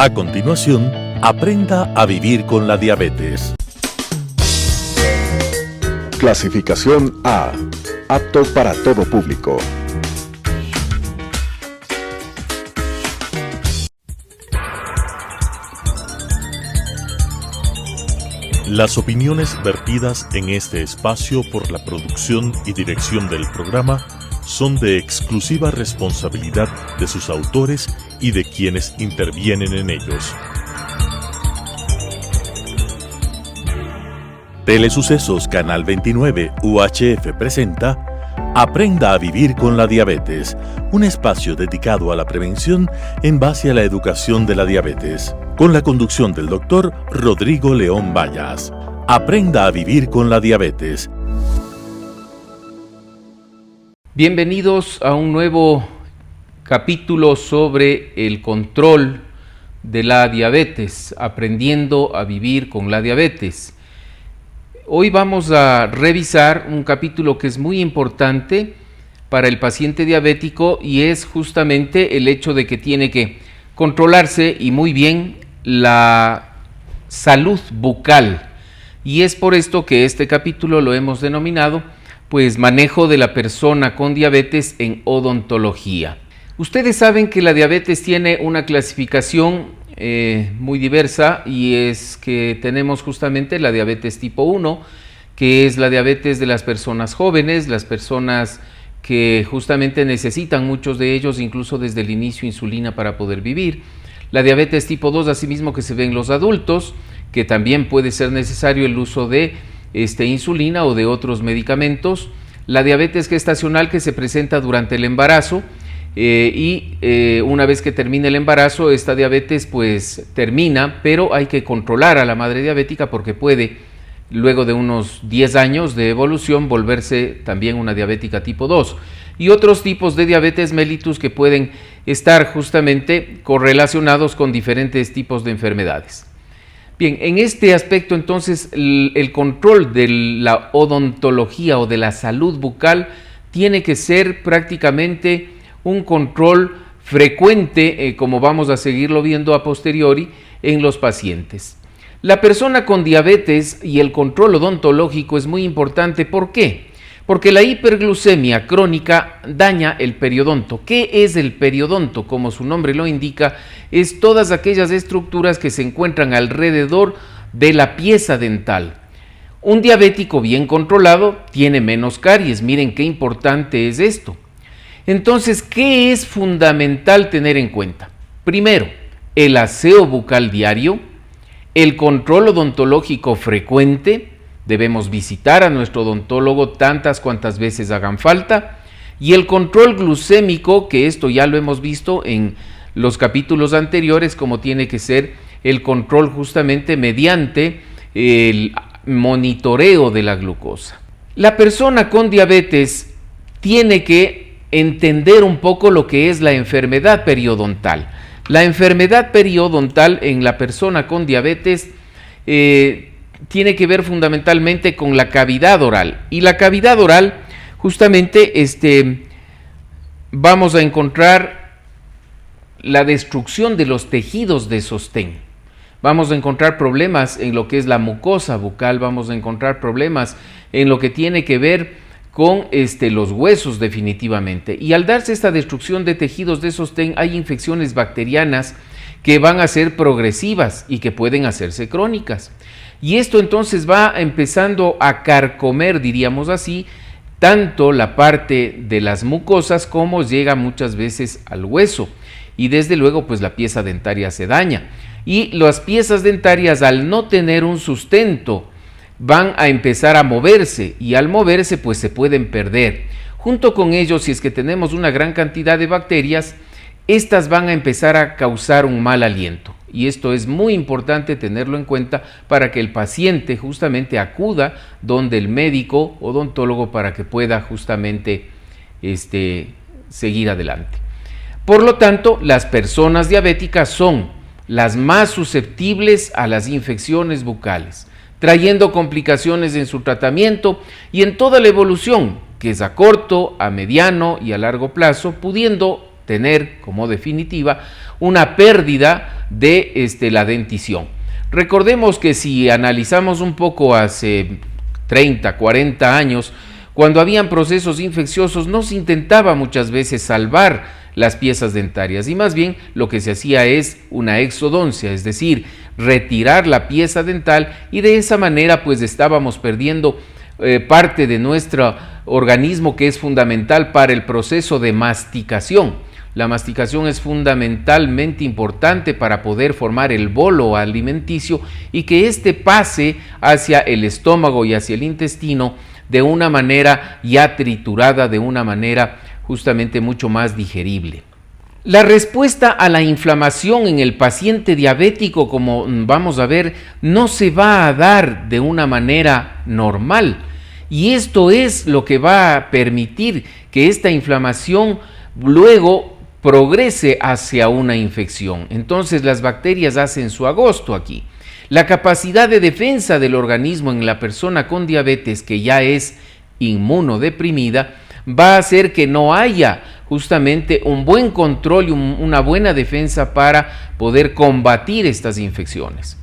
A continuación, aprenda a vivir con la diabetes. Clasificación A. Apto para todo público. Las opiniones vertidas en este espacio por la producción y dirección del programa son de exclusiva responsabilidad de sus autores y de quienes intervienen en ellos. Telesucesos Canal 29 UHF presenta Aprenda a vivir con la diabetes, un espacio dedicado a la prevención en base a la educación de la diabetes, con la conducción del doctor Rodrigo León Vallas. Aprenda a vivir con la diabetes. Bienvenidos a un nuevo capítulo sobre el control de la diabetes, aprendiendo a vivir con la diabetes. Hoy vamos a revisar un capítulo que es muy importante para el paciente diabético y es justamente el hecho de que tiene que controlarse y muy bien la salud bucal. Y es por esto que este capítulo lo hemos denominado pues manejo de la persona con diabetes en odontología. Ustedes saben que la diabetes tiene una clasificación muy diversa y es que tenemos justamente la diabetes tipo 1, que es la diabetes de las personas jóvenes, las personas que justamente necesitan, muchos de ellos incluso desde el inicio, insulina para poder vivir. La diabetes tipo 2, asimismo, que se ve en los adultos, que también puede ser necesario el uso de insulina o de otros medicamentos. La diabetes gestacional, que se presenta durante el embarazo, una vez que termina el embarazo, esta diabetes pues termina, pero hay que controlar a la madre diabética porque puede, luego de unos 10 años de evolución, volverse también una diabética tipo 2. Y otros tipos de diabetes mellitus que pueden estar justamente correlacionados con diferentes tipos de enfermedades. Bien, en este aspecto entonces el control de la odontología o de la salud bucal tiene que ser prácticamente un control frecuente, como vamos a seguirlo viendo a posteriori, en los pacientes. La persona con diabetes y el control odontológico es muy importante. ¿Por qué? Porque la hiperglucemia crónica daña el periodonto. ¿Qué es el periodonto? Como su nombre lo indica, es todas aquellas estructuras que se encuentran alrededor de la pieza dental. Un diabético bien controlado tiene menos caries. Miren qué importante es esto. Entonces, ¿qué es fundamental tener en cuenta? Primero, el aseo bucal diario, el control odontológico frecuente. Debemos visitar a nuestro odontólogo tantas cuantas veces hagan falta, y el control glucémico, que esto ya lo hemos visto en los capítulos anteriores, como tiene que ser el control justamente mediante el monitoreo de la glucosa. La persona con diabetes tiene que entender un poco lo que es la enfermedad periodontal. La enfermedad periodontal en la persona con diabetes tiene que ver fundamentalmente con la cavidad oral. Y la cavidad oral, justamente, vamos a encontrar la destrucción de los tejidos de sostén. Vamos a encontrar problemas en lo que es la mucosa bucal, vamos a encontrar problemas en lo que tiene que ver con los huesos definitivamente. Y al darse esta destrucción de tejidos de sostén, hay infecciones bacterianas que van a ser progresivas y que pueden hacerse crónicas. Y esto entonces va empezando a carcomer, diríamos así, tanto la parte de las mucosas como llega muchas veces al hueso. Y desde luego pues la pieza dentaria se daña. Y las piezas dentarias, al no tener un sustento, van a empezar a moverse, y al moverse pues se pueden perder. Junto con ello, si es que tenemos una gran cantidad de bacterias, estas van a empezar a causar un mal aliento. Y esto es muy importante tenerlo en cuenta para que el paciente justamente acuda donde el médico odontólogo para que pueda justamente seguir adelante. Por lo tanto, las personas diabéticas son las más susceptibles a las infecciones bucales, trayendo complicaciones en su tratamiento y en toda la evolución, que es a corto, a mediano y a largo plazo, pudiendo tener como definitiva una pérdida de la dentición. Recordemos que si analizamos un poco hace 30, 40 años, cuando habían procesos infecciosos no se intentaba muchas veces salvar las piezas dentarias y más bien lo que se hacía es una exodoncia, es decir, retirar la pieza dental, y de esa manera pues estábamos perdiendo parte de nuestro organismo que es fundamental para el proceso de masticación. La masticación es fundamentalmente importante para poder formar el bolo alimenticio y que éste pase hacia el estómago y hacia el intestino de una manera ya triturada, de una manera justamente mucho más digerible. La respuesta a la inflamación en el paciente diabético, como vamos a ver, no se va a dar de una manera normal, y esto es lo que va a permitir que esta inflamación luego progrese hacia una infección. Entonces las bacterias hacen su agosto aquí. La capacidad de defensa del organismo en la persona con diabetes, que ya es inmunodeprimida, va a hacer que no haya justamente un buen control y una buena defensa para poder combatir estas infecciones.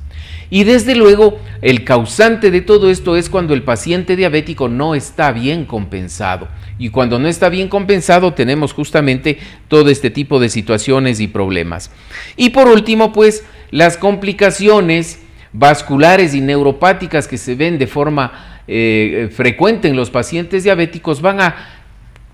Y desde luego el causante de todo esto es cuando el paciente diabético no está bien compensado, y cuando no está bien compensado tenemos justamente todo este tipo de situaciones y problemas. Y por último pues las complicaciones vasculares y neuropáticas que se ven de forma frecuente en los pacientes diabéticos van a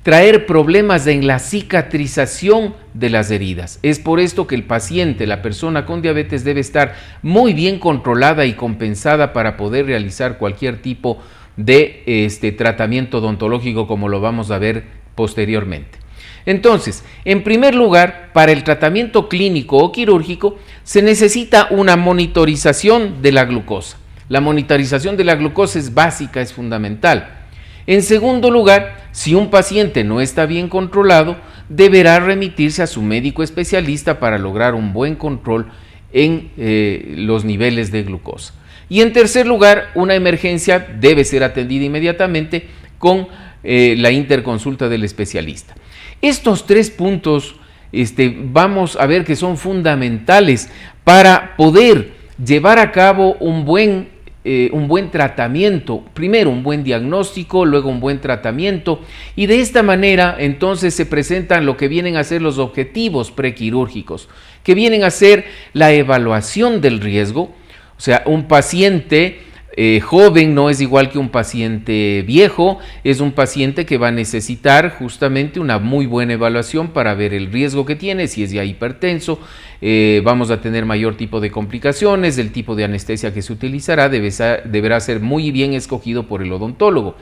traer problemas en la cicatrización de las heridas. Es por esto que el paciente, la persona con diabetes, debe estar muy bien controlada y compensada para poder realizar cualquier tipo de tratamiento odontológico, como lo vamos a ver posteriormente. Entonces, en primer lugar, para el tratamiento clínico o quirúrgico se necesita una monitorización de la glucosa. La monitorización de la glucosa es básica, es fundamental. En segundo lugar, si un paciente no está bien controlado, deberá remitirse a su médico especialista para lograr un buen control en los niveles de glucosa. Y en tercer lugar, una emergencia debe ser atendida inmediatamente con la interconsulta del especialista. Estos 3 puntos vamos a ver que son fundamentales para poder llevar a cabo un buen tratamiento. Primero un buen diagnóstico, luego un buen tratamiento, y de esta manera entonces se presentan lo que vienen a ser los objetivos prequirúrgicos, que vienen a ser la evaluación del riesgo. O sea, un paciente joven no es igual que un paciente viejo, es un paciente que va a necesitar justamente una muy buena evaluación para ver el riesgo que tiene, si es ya hipertenso, vamos a tener mayor tipo de complicaciones, el tipo de anestesia que se utilizará deberá ser muy bien escogido por el odontólogo.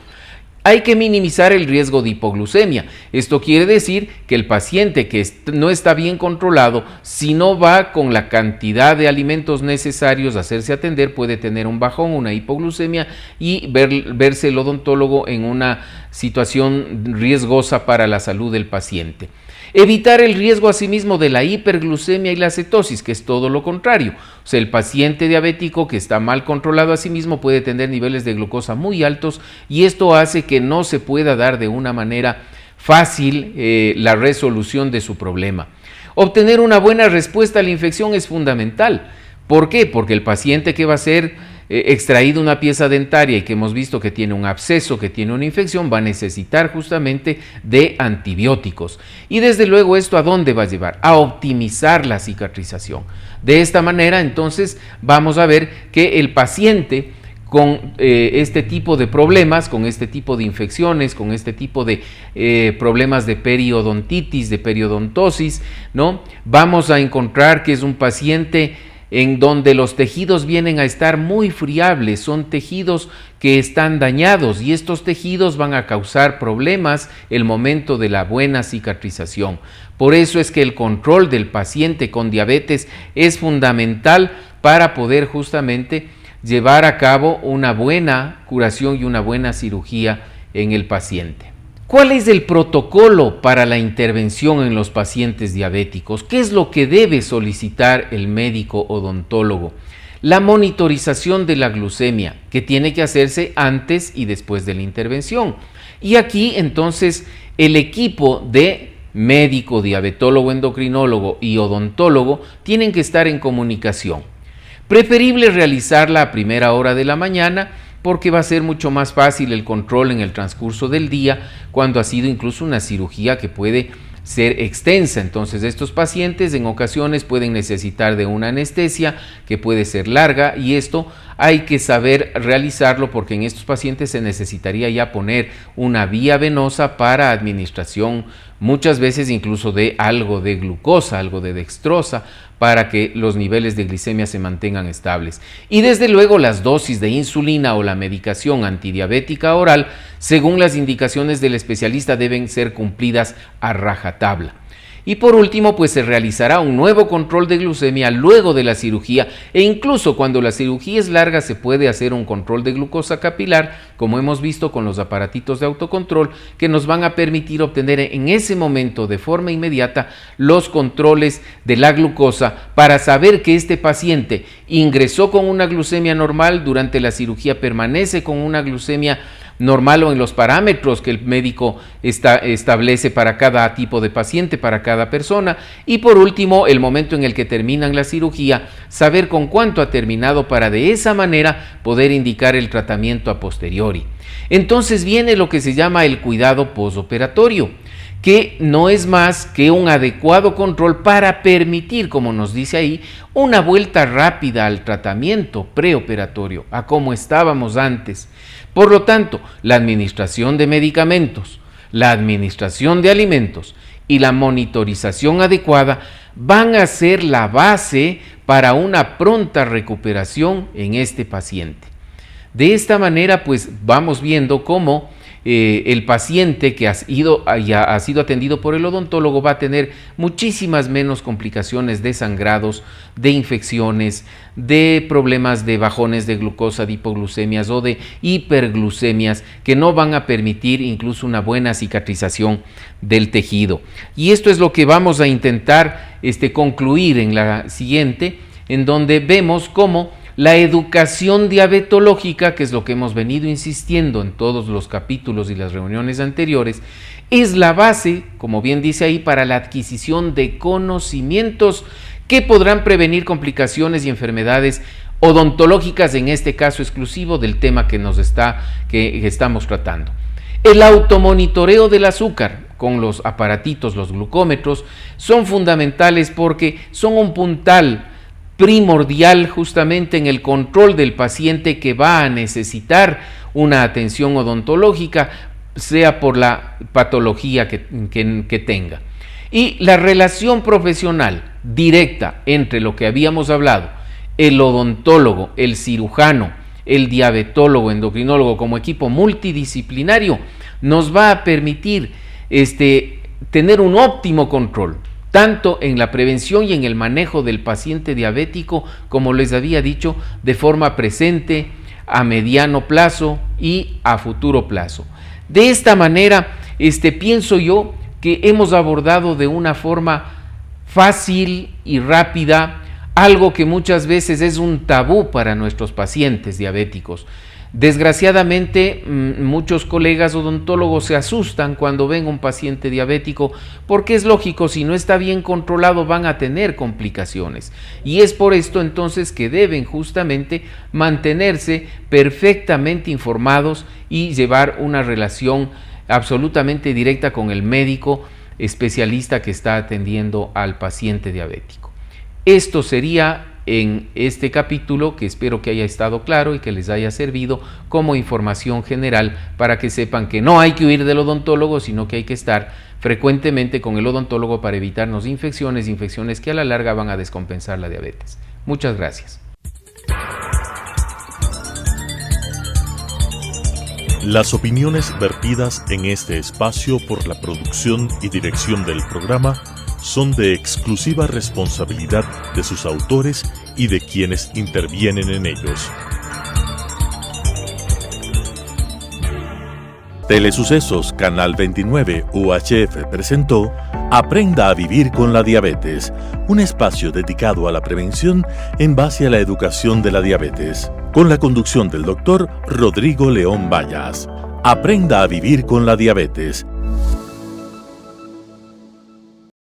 Hay que minimizar el riesgo de hipoglucemia. Esto quiere decir que el paciente que no está bien controlado, si no va con la cantidad de alimentos necesarios a hacerse atender, puede tener un bajón, una hipoglucemia, y verse el odontólogo en una situación riesgosa para la salud del paciente. Evitar el riesgo asimismo de la hiperglucemia y la cetosis, que es todo lo contrario. O sea, el paciente diabético que está mal controlado a sí mismo puede tener niveles de glucosa muy altos, y esto hace que no se pueda dar de una manera fácil la resolución de su problema. Obtener una buena respuesta a la infección es fundamental. ¿Por qué? Porque el paciente que va a ser extraído una pieza dentaria y que hemos visto que tiene un absceso, que tiene una infección, va a necesitar justamente de antibióticos. Y desde luego, ¿esto a dónde va a llevar? A optimizar la cicatrización. De esta manera, entonces, vamos a ver que el paciente con este tipo de problemas, con este tipo de infecciones, con este tipo de problemas de periodontitis, de periodontosis, ¿no? Vamos a encontrar que es un paciente en donde los tejidos vienen a estar muy friables, son tejidos que están dañados, y estos tejidos van a causar problemas el momento de la buena cicatrización. Por eso es que el control del paciente con diabetes es fundamental para poder justamente llevar a cabo una buena curación y una buena cirugía en el paciente. ¿Cuál es el protocolo para la intervención en los pacientes diabéticos? ¿Qué es lo que debe solicitar el médico odontólogo? La monitorización de la glucemia, que tiene que hacerse antes y después de la intervención. Y aquí entonces el equipo de médico, diabetólogo, endocrinólogo y odontólogo tienen que estar en comunicación. Preferible realizarla a primera hora de la mañana porque va a ser mucho más fácil el control en el transcurso del día cuando ha sido incluso una cirugía que puede ser extensa. Entonces estos pacientes en ocasiones pueden necesitar de una anestesia que puede ser larga y esto hay que saber realizarlo porque en estos pacientes se necesitaría ya poner una vía venosa para administración muchas veces incluso de algo de glucosa, algo de dextrosa, para que los niveles de glicemia se mantengan estables. Y desde luego las dosis de insulina o la medicación antidiabética oral, según las indicaciones del especialista, deben ser cumplidas a rajatabla. Y por último, pues se realizará un nuevo control de glucemia luego de la cirugía e incluso cuando la cirugía es larga se puede hacer un control de glucosa capilar, como hemos visto con los aparatitos de autocontrol que nos van a permitir obtener en ese momento de forma inmediata los controles de la glucosa para saber que este paciente ingresó con una glucemia normal, durante la cirugía permanece con una glucemia normal o en los parámetros que el médico establece para cada tipo de paciente, para cada persona, y por último, el momento en el que terminan la cirugía, saber con cuánto ha terminado para de esa manera poder indicar el tratamiento a posteriori. Entonces viene lo que se llama el cuidado postoperatorio, que no es más que un adecuado control para permitir, como nos dice ahí, una vuelta rápida al tratamiento preoperatorio, a como estábamos antes. Por lo tanto, la administración de medicamentos, la administración de alimentos y la monitorización adecuada van a ser la base para una pronta recuperación en este paciente. De esta manera, pues vamos viendo cómo el paciente que ha sido atendido por el odontólogo va a tener muchísimas menos complicaciones de sangrados, de infecciones, de problemas de bajones de glucosa, de hipoglucemias o de hiperglucemias que no van a permitir incluso una buena cicatrización del tejido. Y esto es lo que vamos a intentar concluir en la siguiente, en donde vemos cómo la educación diabetológica, que es lo que hemos venido insistiendo en todos los capítulos y las reuniones anteriores, es la base, como bien dice ahí, para la adquisición de conocimientos que podrán prevenir complicaciones y enfermedades odontológicas, en este caso exclusivo del tema que estamos tratando. El automonitoreo del azúcar con los aparatitos, los glucómetros, son fundamentales porque son un puntal primordial justamente en el control del paciente que va a necesitar una atención odontológica, sea por la patología que tenga. Y la relación profesional directa entre lo que habíamos hablado, el odontólogo, el cirujano, el diabetólogo, endocrinólogo como equipo multidisciplinario, nos va a permitir tener un óptimo control, tanto en la prevención y en el manejo del paciente diabético, como les había dicho, de forma presente, a mediano plazo y a futuro plazo. De esta manera, pienso yo que hemos abordado de una forma fácil y rápida algo que muchas veces es un tabú para nuestros pacientes diabéticos. Desgraciadamente, muchos colegas odontólogos se asustan cuando ven un paciente diabético porque es lógico, si no está bien controlado van a tener complicaciones. Y es por esto entonces que deben justamente mantenerse perfectamente informados y llevar una relación absolutamente directa con el médico especialista que está atendiendo al paciente diabético. Esto sería en este capítulo, que espero que haya estado claro y que les haya servido como información general para que sepan que no hay que huir del odontólogo, sino que hay que estar frecuentemente con el odontólogo para evitarnos infecciones que a la larga van a descompensar la diabetes. Muchas gracias. Las opiniones vertidas en este espacio por la producción y dirección del programa son de exclusiva responsabilidad de sus autores y de quienes intervienen en ellos. Telesucesos Canal 29 UHF presentó Aprenda a vivir con la diabetes, un espacio dedicado a la prevención en base a la educación de la diabetes, con la conducción del doctor Rodrigo León Vallas. Aprenda a vivir con la diabetes.